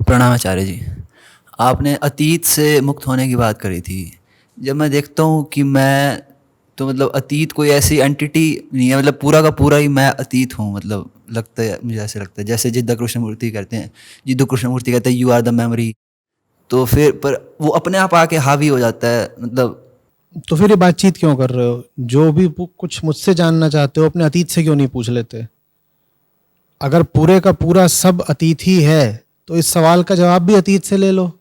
प्रणाम आचार्य जी। आपने अतीत से मुक्त होने की बात करी थी। जब मैं देखता हूँ कि मैं तो मतलब अतीत कोई ऐसी एंटिटी नहीं है, मतलब पूरा का पूरा ही मैं अतीत हूँ। मतलब लगता है, मुझे ऐसे लगता है जैसे जिद्दा कृष्णमूर्ति कहते हैं, जिद्दू कृष्णमूर्ति कहते हैं यू आर द मेमोरी। तो फिर पर वो अपने आप आके हावी हो जाता है। मतलब तो फिर ये बातचीत क्यों कर रहे हो? जो भी कुछ मुझसे जानना चाहते हो अपने अतीत से क्यों नहीं पूछ लेते? अगर पूरे का पूरा सब अतीत ही है तो इस सवाल का जवाब भी अतीत से ले लो।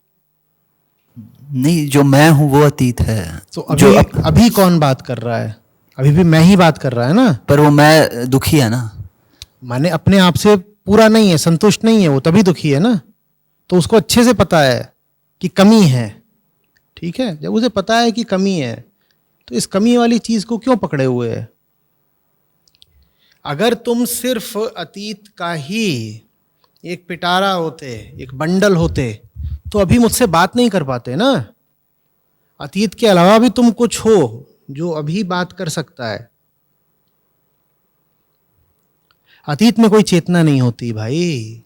नहीं, जो मैं हूँ वो अतीत है। तो जो अभी अभी कौन बात कर रहा है? अभी भी मैं ही बात कर रहा है ना। पर वो मैं दुखी है ना। माने अपने आप से पूरा नहीं है, संतुष्ट नहीं है, वो तभी दुखी है ना। तो उसको अच्छे से पता है कि कमी है। ठीक है, जब उसे पता है कि कमी है तो इस कमी वाली चीज को क्यों पकड़े हुए है? अगर तुम सिर्फ अतीत का ही एक पिटारा होते, एक बंडल होते, तो अभी मुझसे बात नहीं कर पाते ना। अतीत के अलावा भी तुम कुछ हो जो अभी बात कर सकता है। अतीत में कोई चेतना नहीं होती भाई,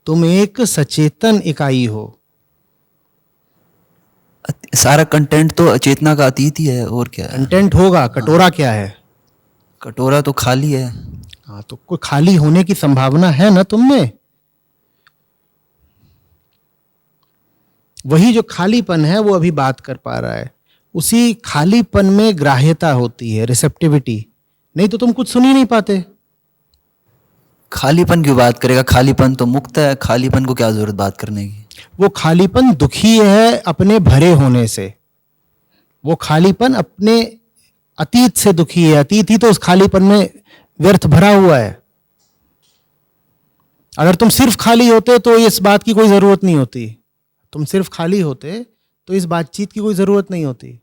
तुम एक सचेतन इकाई हो। सारा कंटेंट तो चेतना का अतीत ही है, और क्या है। कंटेंट होगा, हाँ, कटोरा क्या है? कटोरा तो खाली है। हाँ, तो कोई खाली होने की संभावना है ना तुम में। वही जो खालीपन है वो अभी बात कर पा रहा है। उसी खालीपन में ग्राह्यता होती है, रिसेप्टिविटी। नहीं तो तुम कुछ सुन ही नहीं पाते। खालीपन क्यों बात करेगा? खालीपन तो मुक्त है, खालीपन को क्या जरूरत बात करने की। वो खालीपन दुखी है अपने भरे होने से। वो खालीपन अपने अतीत से दुखी है। अतीत ही तो उस खालीपन में व्यर्थ भरा हुआ है। अगर तुम सिर्फ खाली होते तो इस बात की कोई जरूरत नहीं होती। तुम सिर्फ खाली होते तो इस बातचीत की कोई जरूरत नहीं होती।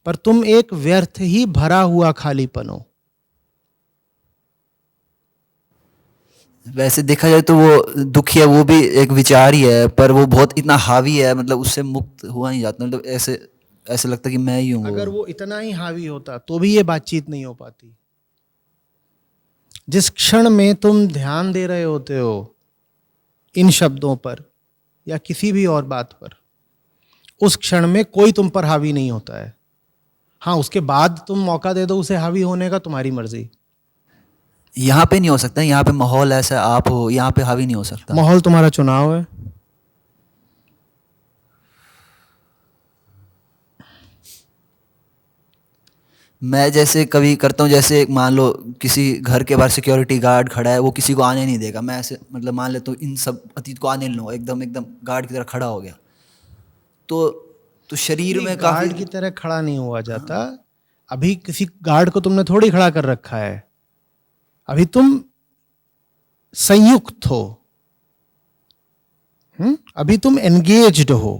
पर तुम एक व्यर्थ ही भरा हुआ खालीपन हो। वैसे देखा जाए तो वो दुखी है, वो भी एक विचार ही है, पर वो बहुत इतना हावी है, मतलब उससे मुक्त हुआ नहीं जाता। मतलब ऐसे ऐसे लगता है कि मैं ही हूँ वो। अगर वो इतना ही हावी होता तो भी ये बातचीत नहीं हो पाती। जिस क्षण में तुम ध्यान दे रहे होते हो इन शब्दों पर या किसी भी और बात पर, उस क्षण में कोई तुम पर हावी नहीं होता है। हाँ, उसके बाद तुम मौका दे दो उसे हावी होने का, तुम्हारी मर्जी। यहाँ पे नहीं हो सकता, यहाँ पे माहौल ऐसा आप हो, यहाँ पे हावी नहीं हो सकता। माहौल तुम्हारा चुनाव है। मैं जैसे कभी करता हूँ, जैसे मान लो किसी घर के बाहर सिक्योरिटी गार्ड खड़ा है, वो किसी को आने नहीं देगा। मैं ऐसे मतलब मान लेता हूँ इन सब अतीत को आने नहीं लूँगा, एकदम एकदम गार्ड की तरह खड़ा हो गया। तो तो शरीर नहीं, में काफ़ी। गार्ड की तरह खड़ा नहीं हुआ जाता। अभी किसी गार्ड को तुमने थोड़ी खड़ा कर रखा है। अभी तुम संयुक्त हो। अभी तुम एंगेज्ड हो।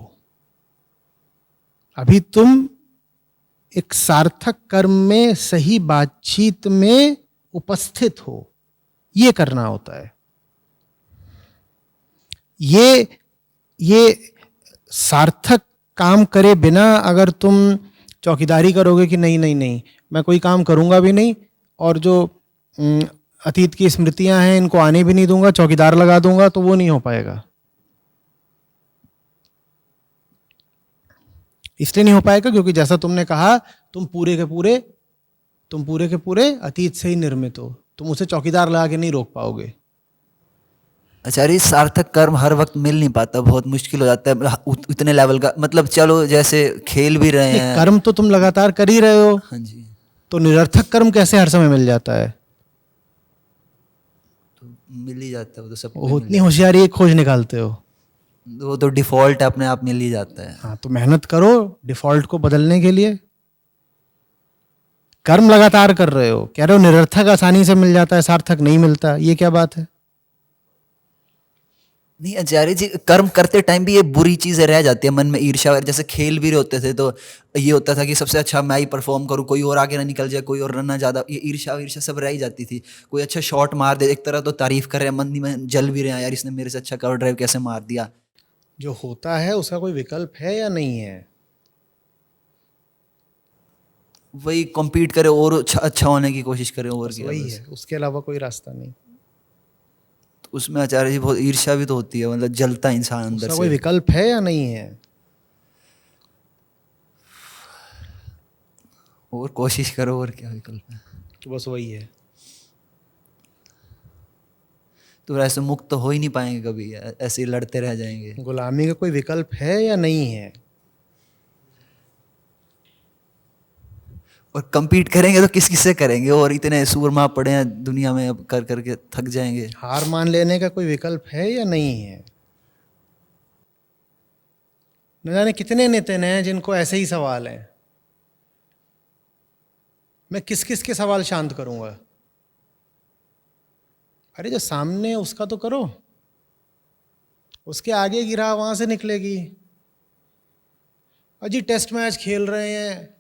अभी तुम एक सार्थक कर्म में, सही बातचीत में उपस्थित हो। ये करना होता है। ये सार्थक काम करे बिना अगर तुम चौकीदारी करोगे कि नहीं नहीं नहीं मैं कोई काम करूंगा भी नहीं, और जो अतीत की स्मृतियां हैं इनको आने भी नहीं दूंगा, चौकीदार लगा दूंगा, तो वो नहीं हो पाएगा। इसलिए नहीं हो पाएगा क्योंकि जैसा तुमने कहा, तुम पूरे के पूरे अतीत से ही निर्मित हो। तुम उसे चौकीदार लगा के नहीं रोक पाओगे। आचार्य, सार्थक कर्म हर वक्त मिल नहीं पाता, बहुत मुश्किल हो जाता है। इतने लेवल का मतलब, चलो जैसे खेल भी रहे नहीं, हैं। कर्म तो तुम लगातार कर ही रहे हो। हाँ जी। तो निरर्थक कर्म कैसे हर समय मिल जाता है? तो मिल ही जाता है, वो तो सबको ही वो मिल इतनी जाता होशियारी एक खोज निकालते हो। है। वो तो डिफॉल्ट है, अपने आप मिल ही जाता है। हाँ, तो मेहनत करो डिफॉल्ट को बदलने के लिए। कर्म लगातार कर रहे हो, कह रहे हो निरर्थक आसानी से मिल जाता है, सार्थक नहीं मिलता। ये क्या बात है? नहीं आचार्य जी, कर्म करते टाइम भी ये बुरी चीजें रह जाती है मन में, ईर्ष्या वगैरह। जैसे खेल भी रहे होते थे तो ये होता था कि सबसे अच्छा मैं ही परफॉर्म करूँ, कोई और आगे ना निकल जाए, कोई और रन ना ज्यादा, ये ईर्ष्या ईर्ष्या सब रह ही जाती थी। कोई अच्छा शॉट मार दे, एक तरह तो तारीफ कर रहे हैं, मन ही में जल भी रहे हैं, यार इसने मेरे से अच्छा कवर ड्राइव कैसे मार दिया। जो होता है उसका कोई विकल्प है या नहीं है? वही कॉम्पीट करे और अच्छा अच्छा होने की कोशिश करे, और बस क्या वही बस। है, उसके अलावा कोई रास्ता नहीं। तो उसमें आचार्य जी बहुत ईर्ष्या भी तो होती है, मतलब जलता इंसान अंदर उसका से। कोई विकल्प है या नहीं है? और कोशिश करो, और क्या विकल्प है। तो बस वही है। तो ऐसे मुक्त तो हो ही नहीं पाएंगे कभी, ऐसे ही लड़ते रह जाएंगे। गुलामी का कोई विकल्प है या नहीं है? और compete करेंगे तो किस किस से करेंगे, और इतने सूरमा पड़े हैं दुनिया में, अब कर करके थक जाएंगे। हार मान लेने का कोई विकल्प है या नहीं है? न जाने कितने नेता हैं जिनको ऐसे ही सवाल हैं। मैं किस किस के सवाल शांत करूंगा? अरे जो सामने है उसका तो करो, उसके आगे गिरा वहां से निकलेगी। अजी टेस्ट मैच खेल रहे हैं,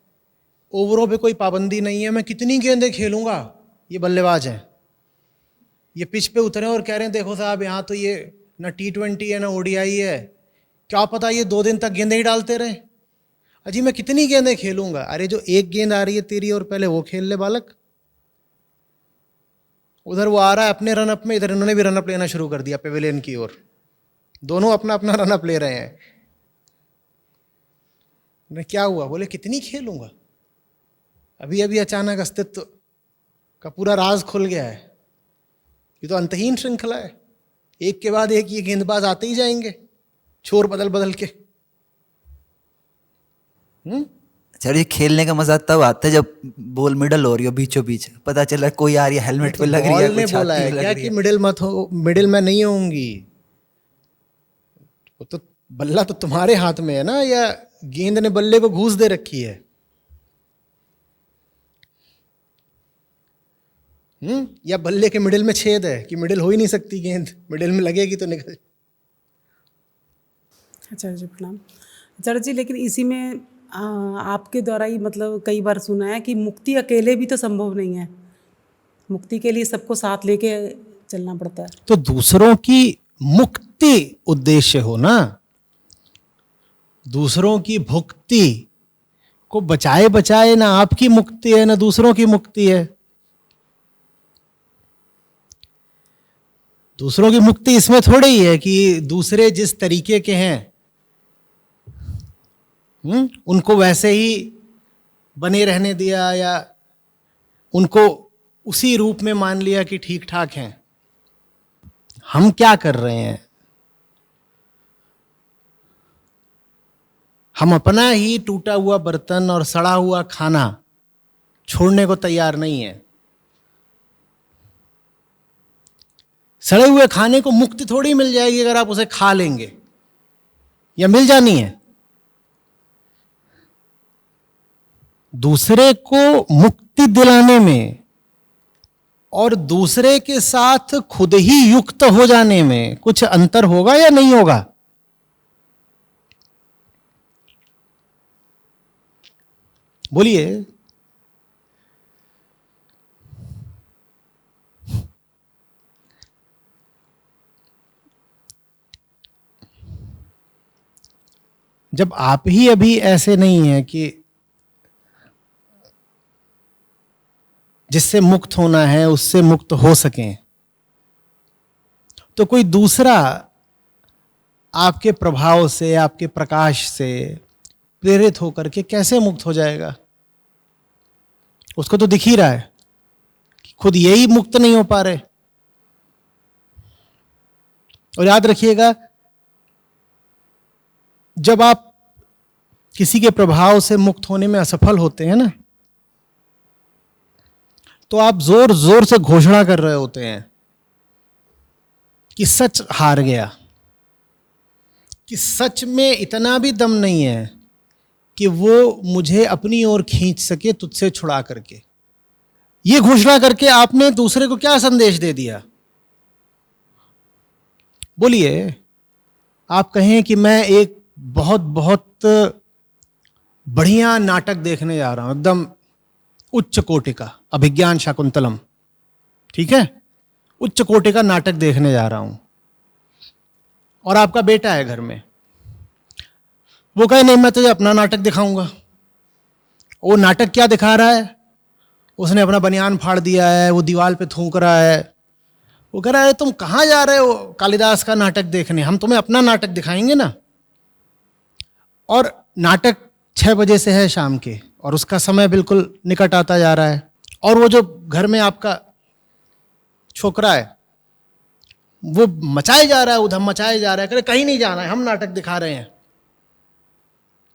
ओवरों पे कोई पाबंदी नहीं है, मैं कितनी गेंदें खेलूंगा। ये बल्लेबाज हैं, ये पिच पे उतरे और कह रहे हैं देखो साहब यहाँ तो ये ना T20 है ना ODI है, क्या पता ये 2 दिन तक गेंदें ही डालते रहे। अजी मैं कितनी गेंदें खेलूंगा। अरे जो एक गेंद आ रही है तेरी और पहले वो खेल ले बालक। उधर वो आ रहा है अपने रनअप में, इधर इन्होंने भी रनअप लेना शुरू कर दिया पेविलियन की ओर। दोनों अपना अपना रनअप ले रहे हैं। मैं क्या हुआ? बोले कितनी खेलूंगा। अभी अभी अचानक अस्तित्व का पूरा राज खुल गया है। ये तो अंतहीन श्रृंखला है, एक के बाद एक ये गेंदबाज आते ही जाएंगे छोर बदल बदल के। आचार्य जी खेलने का मजा तब आता है जब बॉल मिडल हो रही हो, बीचों बीच पता चला कोई आ रही है, हेलमेट पे लग रही है, बॉल ने कोई बोला छाती है पे लग क्या रही कि है। मिडिल मत हो, मिडिल में नहीं होंगी। वो तो बल्ला तो तुम्हारे हाथ में है ना, या गेंद ने बल्ले को घूस दे रखी है। या बल्ले के मिडिल में छेद है कि मिडिल हो ही नहीं सकती गेंद, मिडिल में लगेगी तो निकल। आचार्य जी प्रणाम। आचार्य जी लेकिन इसी में आपके द्वारा ही मतलब कई बार सुना है कि मुक्ति अकेले भी तो संभव नहीं है, मुक्ति के लिए सबको साथ लेके चलना पड़ता है। तो दूसरों की मुक्ति उद्देश्य हो ना, दूसरों की भुक्ति को बचाए बचाए ना आपकी मुक्ति है ना दूसरों की मुक्ति है। दूसरों की मुक्ति इसमें थोड़ी ही है कि दूसरे जिस तरीके के हैं उनको वैसे ही बने रहने दिया, या उनको उसी रूप में मान लिया कि ठीक ठाक हैं। हम क्या कर रहे हैं? हम अपना ही टूटा हुआ बर्तन और सड़ा हुआ खाना छोड़ने को तैयार नहीं है। सड़े हुए खाने को मुक्ति थोड़ी मिल जाएगी अगर आप उसे खा लेंगे, या मिल जानी है। दूसरे को मुक्ति दिलाने में और दूसरे के साथ खुद ही युक्त हो जाने में कुछ अंतर होगा या नहीं होगा? बोलिए। जब आप ही अभी ऐसे नहीं है कि जिससे मुक्त होना है उससे मुक्त हो सकें, तो कोई दूसरा आपके प्रभाव से, आपके प्रकाश से प्रेरित होकर के कैसे मुक्त हो जाएगा? उसको तो दिख ही रहा है कि खुद यही मुक्त नहीं हो पा रहे। और याद रखिएगा, जब आप किसी के प्रभाव से मुक्त होने में असफल होते हैं ना, तो आप जोर जोर से घोषणा कर रहे होते हैं कि सच हार गया, कि सच में इतना भी दम नहीं है कि वो मुझे अपनी ओर खींच सके तुझसे छुड़ा करके। ये घोषणा करके आपने दूसरे को क्या संदेश दे दिया? बोलिए। आप कहें कि मैं एक बहुत बहुत बढ़िया नाटक देखने जा रहा हूं, एकदम उच्च कोटि का, अभिज्ञान शाकुंतलम, ठीक है, उच्च कोटि का नाटक देखने जा रहा हूं, और आपका बेटा है घर में। वो कहे नहीं मैं तुझे अपना नाटक दिखाऊंगा। वो नाटक क्या दिखा रहा है? उसने अपना बनियान फाड़ दिया है, वो दीवार पे थूक रहा है, वो कह रहा है तुम कहाँ जा रहे हो कालिदास का नाटक देखने, हम तुम्हें अपना नाटक दिखाएंगे ना। और नाटक 6 बजे से है शाम के, और उसका समय बिल्कुल निकट आता जा रहा है। और वो जो घर में आपका छोकरा है वो मचाए जा रहा है, उधम मचाए जा रहा है, कह रहे कहीं नहीं जाना है, हम नाटक दिखा रहे हैं।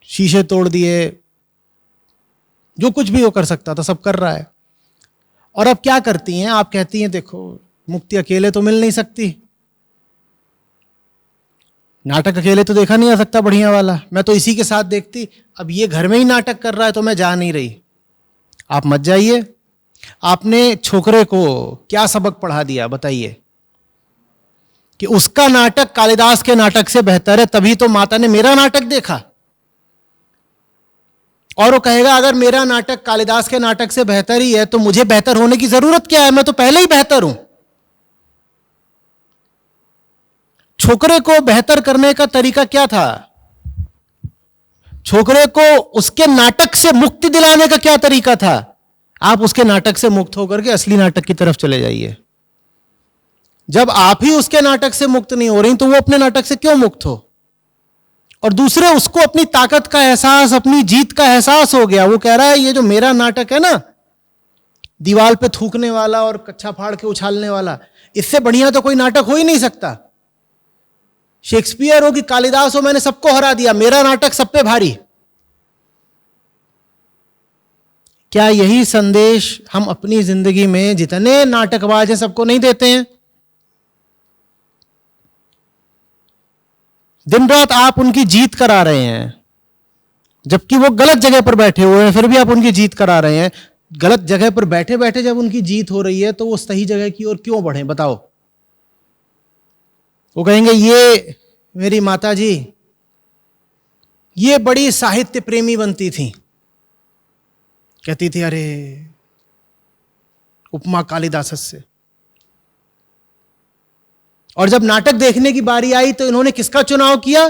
शीशे तोड़ दिए, जो कुछ भी वो कर सकता था सब कर रहा है। और अब क्या करती हैं आप, कहती हैं देखो मुक्ति अकेले तो मिल नहीं सकती, नाटक अकेले तो देखा नहीं जा सकता बढ़िया वाला, मैं तो इसी के साथ देखती। अब ये घर में ही नाटक कर रहा है तो मैं जा नहीं रही, आप मत जाइए। आपने छोकरे को क्या सबक पढ़ा दिया बताइए, कि उसका नाटक कालिदास के नाटक से बेहतर है, तभी तो माता ने मेरा नाटक देखा। और वो कहेगा अगर मेरा नाटक कालिदास के नाटक से बेहतर ही है तो मुझे बेहतर होने की जरूरत क्या है, मैं तो पहले ही बेहतर हूं। छोकरे को बेहतर करने का तरीका क्या था, छोकरे को उसके नाटक से मुक्ति दिलाने का क्या तरीका था। आप उसके नाटक से मुक्त होकर के असली नाटक की तरफ चले जाइए। जब आप ही उसके नाटक से मुक्त नहीं हो रही तो वो अपने नाटक से क्यों मुक्त हो। और दूसरे, उसको अपनी ताकत का एहसास, अपनी जीत का एहसास हो गया। वो कह रहा है ये जो मेरा नाटक है ना, दीवार पे थूकने वाला और कच्छा फाड़ के उछालने वाला, इससे बढ़िया तो कोई नाटक हो ही नहीं सकता। शेक्सपियर हो कि कालिदास हो, मैंने सबको हरा दिया, मेरा नाटक सब पे भारी। क्या यही संदेश हम अपनी जिंदगी में जितने नाटकबाज हैं सबको नहीं देते हैं? दिन रात आप उनकी जीत करा रहे हैं, जबकि वो गलत जगह पर बैठे हुए हैं, फिर भी आप उनकी जीत करा रहे हैं। गलत जगह पर बैठे बैठे जब उनकी जीत हो रही है तो वो सही जगह की ओर क्यों बढ़े बताओ। वो कहेंगे ये मेरी माता जी ये बड़ी साहित्य प्रेमी बनती थी, कहती थी अरे उपमा कालिदास से। और जब नाटक देखने की बारी आई तो इन्होंने किसका चुनाव किया?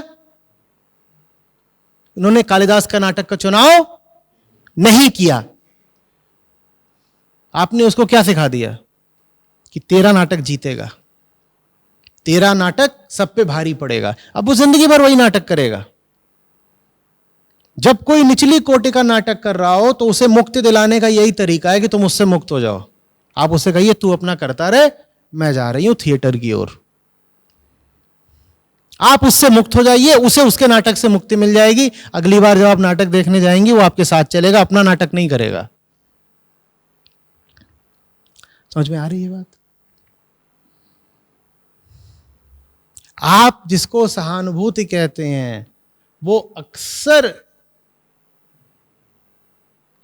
इन्होंने कालिदास का नाटक का चुनाव नहीं किया। आपने उसको क्या सिखा दिया कि तेरा नाटक जीतेगा, तेरा नाटक सब पे भारी पड़ेगा। अब वो जिंदगी भर वही नाटक करेगा। जब कोई निचली कोटि का नाटक कर रहा हो तो उसे मुक्ति दिलाने का यही तरीका है कि तुम उससे मुक्त हो जाओ। आप उससे कहिए तू अपना करता रहे, मैं जा रही हूं थिएटर की ओर। आप उससे मुक्त हो जाइए, उसे उसके नाटक से मुक्ति मिल जाएगी। अगली बार जब आप नाटक देखने जाएंगी वो आपके साथ चलेगा, अपना नाटक नहीं करेगा। समझ में आ रही है बात? आप जिसको सहानुभूति कहते हैं वो अक्सर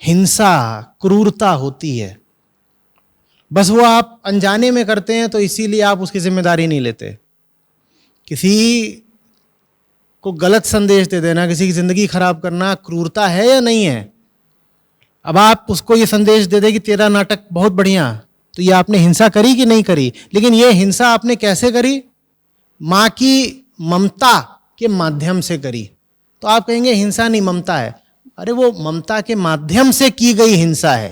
हिंसा, क्रूरता होती है। बस वो आप अनजाने में करते हैं तो इसीलिए आप उसकी जिम्मेदारी नहीं लेते। किसी को गलत संदेश दे देना, किसी की जिंदगी खराब करना क्रूरता है या नहीं है? अब आप उसको ये संदेश दे दे कि तेरा नाटक बहुत बढ़िया, तो ये आपने हिंसा करी कि नहीं करी? लेकिन ये हिंसा आपने कैसे करी? मां की ममता के माध्यम से करी। तो आप कहेंगे हिंसा नहीं ममता है। अरे वो ममता के माध्यम से की गई हिंसा है।